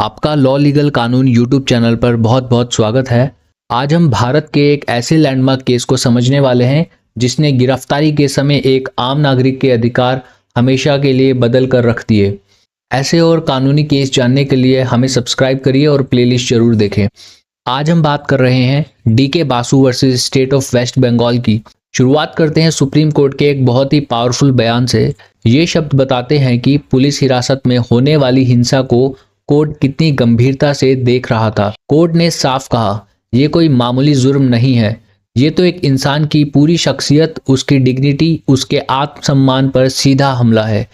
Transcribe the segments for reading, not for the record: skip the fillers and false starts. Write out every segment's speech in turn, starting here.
आपका law legal कानून YouTube channel पर बहुत बहुत स्वागत है। आज हम भारत के एक ऐसे लैंडमार्क केस को समझने वाले हैं जिसने गिरफ्तारी के समय एक आम नागरिक के अधिकार हमेशा के लिए बदल कर रख दिए। ऐसे और कानूनी केस जानने के लिए हमें सब्सक्राइब करिए और प्लेलिस्ट जरूर देखें। आज हम बात कर रहे हैं D K Basu versus state of West Bengal की। शुरुआत करते हैं सुप्रीम कोर्ट के एक बहुत ही पावरफुल बयान से। ये शब्द बताते हैं कि पुलिस हिरासत में होने वाली हिंसा को कोर्ट कितनी गंभीरता से देख रहा था। कोर्ट ने साफ कहा, यह कोई मामूली जुर्म नहीं है, ये तो एक इंसान की पूरी शख्सियत, उसकी डिग्निटी, उसके आत्मसम्मान पर सीधा हमला है।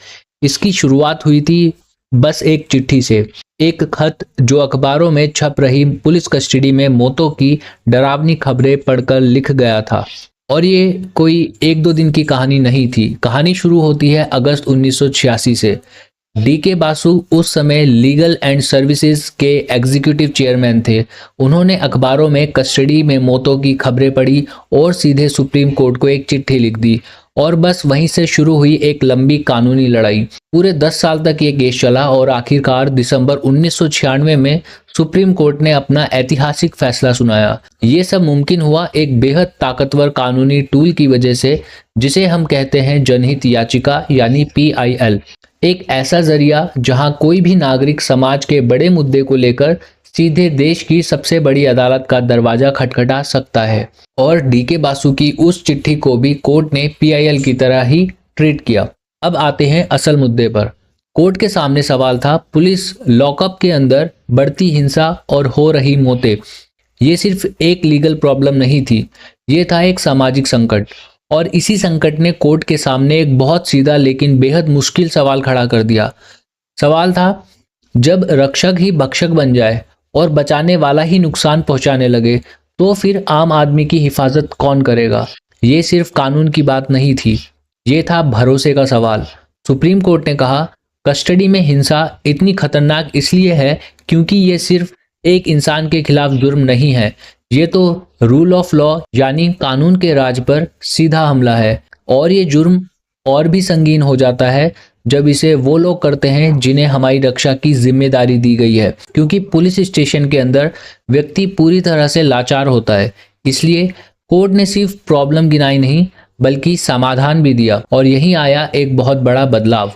इसकी शुरुआत हुई थी बस एक चिट्ठी से, एक खत जो अखबारों में छप रही पुलिस कस्टडी में मौतों की डरावनी खबरें पढ़कर लिख गया था। और ये कोई एक दो दिन की कहानी नहीं थी। कहानी शुरू होती है अगस्त 1986 से। डीके बासु उस समय लीगल एंड सर्विसेज के एग्जीक्यूटिव चेयरमैन थे। उन्होंने अखबारों में कस्टडी में मौतों की खबरें पढ़ी और सीधे सुप्रीम कोर्ट को एक चिट्ठी लिख दी। और बस वहीं से शुरू हुई एक लंबी कानूनी लड़ाई। पूरे 10 साल तक ये केस चला और आखिरकार दिसंबर 1996 में सुप्रीम कोर्ट ने अपना ऐतिहासिक फैसला सुनाया। ये सब मुमकिन हुआ एक बेहद ताकतवर कानूनी टूल की वजह से, जिसे हम कहते हैं जनहित याचिका यानी PIL। एक ऐसा जरिया जहां कोई भी नागरिक समाज के बड़े मुद्दे को लेकर सीधे देश की सबसे बड़ी अदालत का दरवाजा खटखटा सकता है। और डीके बासु की उस चिट्ठी को भी कोर्ट ने PIL की तरह ही ट्रीट किया। अब आते हैं असल मुद्दे पर। कोर्ट के सामने सवाल था पुलिस लॉकअप के अंदर बढ़ती हिंसा और हो रही मौतें। ये सिर्फ एक लीगल प्रॉब्लम नहीं थी, ये था एक सामाजिक संकट। और इसी संकट ने कोर्ट के सामने एक बहुत सीधा लेकिन बेहद मुश्किल सवाल खड़ा कर दिया। सवाल था, जब रक्षक ही भक्षक बन जाए और बचाने वाला ही नुकसान पहुंचाने लगे तो फिर आम आदमी की हिफाजत कौन करेगा। ये सिर्फ कानून की बात नहीं थी, ये था भरोसे का सवाल। सुप्रीम कोर्ट ने कहा, कस्टडी में हिंसा इतनी खतरनाक इसलिए है क्योंकि ये सिर्फ एक इंसान के खिलाफ जुर्म नहीं है, ये तो रूल ऑफ लॉ यानी कानून के राज पर सीधा हमला है। और ये जुर्म और भी संगीन हो जाता है जब इसे वो लोग करते हैं जिन्हें हमारी रक्षा की जिम्मेदारी दी गई है। क्योंकि पुलिस स्टेशन के अंदर व्यक्ति पूरी तरह से लाचार होता है। इसलिए कोर्ट ने सिर्फ प्रॉब्लम गिनाई नहीं बल्कि समाधान भी दिया। और यहीं आया एक बहुत बड़ा बदलाव।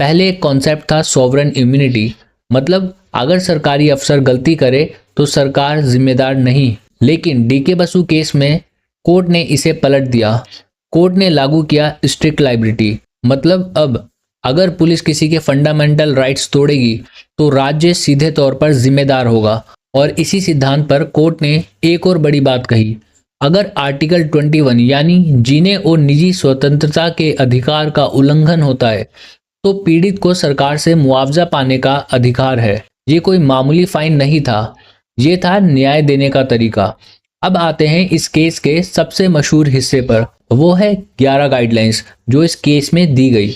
पहले एक कॉन्सेप्ट था सॉवरेन इम्यूनिटी, मतलब अगर सरकारी अफसर गलती करे तो सरकार जिम्मेदार नहीं। लेकिन डीके बासु केस में कोर्ट ने इसे पलट दिया। कोर्ट ने लागू किया स्ट्रिक्ट लायबिलिटी, मतलब अब अगर पुलिस किसी के फंडामेंटल राइट्स तोड़ेगी तो राज्य सीधे तौर पर जिम्मेदार होगा। और इसी सिद्धांत पर कोर्ट ने एक और बड़ी बात कही, अगर आर्टिकल 21 यानी जीने और निजी स्वतंत्रता के अधिकार का उल्लंघन होता है तो पीड़ित को सरकार से मुआवजा पाने का अधिकार है। ये कोई मामूली फाइन नहीं था, ये था न्याय देने का तरीका। अब आते हैं इस केस के सबसे मशहूर हिस्से पर, वो है 11 गाइडलाइंस जो इस केस में दी गई।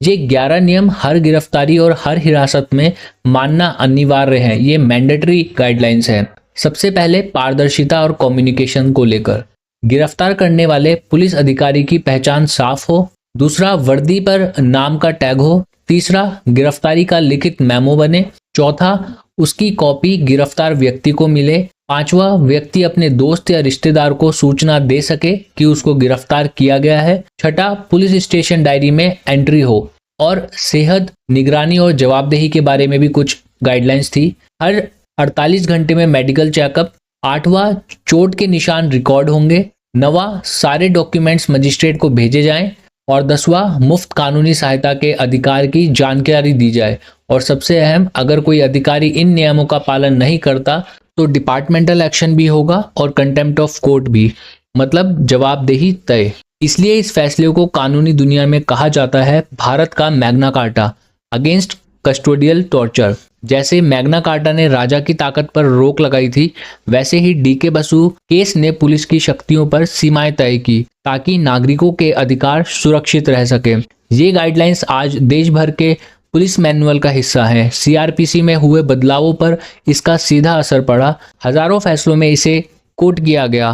ये 11 नियम हर गिरफ्तारी और हर हिरासत में मानना अनिवार्य है। ये मैंडेटरी गाइडलाइंस हैं। सबसे पहले पारदर्शिता और कम्युनिकेशन को लेकर, गिरफ्तार करने वाले पुलिस अधिकारी की पहचान साफ हो। दूसरा, वर्दी पर नाम का टैग हो। तीसरा, गिरफ्तारी का लिखित मेमो बने। चौथा, उसकी कॉपी गिरफ्तार व्यक्ति को मिले। पांचवा, व्यक्ति अपने दोस्त या रिश्तेदार को सूचना दे सके कि उसको गिरफ्तार किया गया है। छठा, पुलिस स्टेशन डायरी में एंट्री हो। और सेहत, निगरानी और जवाबदेही के बारे में भी कुछ गाइडलाइंस थी। हर 48 घंटे में मेडिकल चेकअप। आठवां, चोट के निशान रिकॉर्ड होंगे। नवा, सारे डॉक्यूमेंट्स मजिस्ट्रेट को भेजे जाएं। और 10वां, मुफ्त कानूनी सहायता के अधिकार की जानकारी दी जाए। और सबसे अहम, अगर कोई अधिकारी इन नियमों का पालन नहीं करता तो डिपार्टमेंटल एक्शन भी होगा और कंटेम्प्ट ऑफ कोर्ट भी, मतलब जवाबदेही तय। इसलिए इस फैसले को कानूनी दुनिया में कहा जाता है भारत का Magna carta against custodial torture. जैसे मैग्ना कार्टा ने राजा की ताकत पर रोक लगाई थी, वैसे ही डीके बासु केस ने पुलिस की शक्तियों पर सीमाएं तय की ताकि नागरिकों के अधिकार सुरक्षित रह सके। ये गाइडलाइंस आज देश भर के पुलिस मैनुअल का हिस्सा है। CRPC में हुए बदलावों पर इसका सीधा असर पड़ा। हजारों फैसलों में इसे कोट किया गया।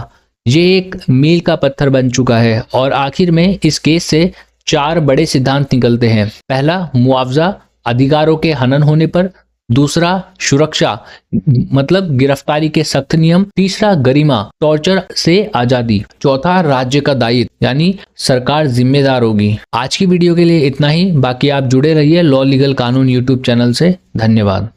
ये एक मील का पत्थर बन चुका है। और आखिर में इस केस से 4 बड़े सिद्धांत निकलते हैं। पहला, मुआवजा अधिकारों के हनन होने पर। दूसरा सुरक्षा मतलब गिरफ्तारी के सख्त नियम। तीसरा गरिमा, टॉर्चर से आजादी। चौथा राज्य का दायित्व यानी सरकार जिम्मेदार होगी। आज की वीडियो के लिए इतना ही। बाकी आप जुड़े रहिए लॉ लीगल कानून यूट्यूब चैनल से। धन्यवाद।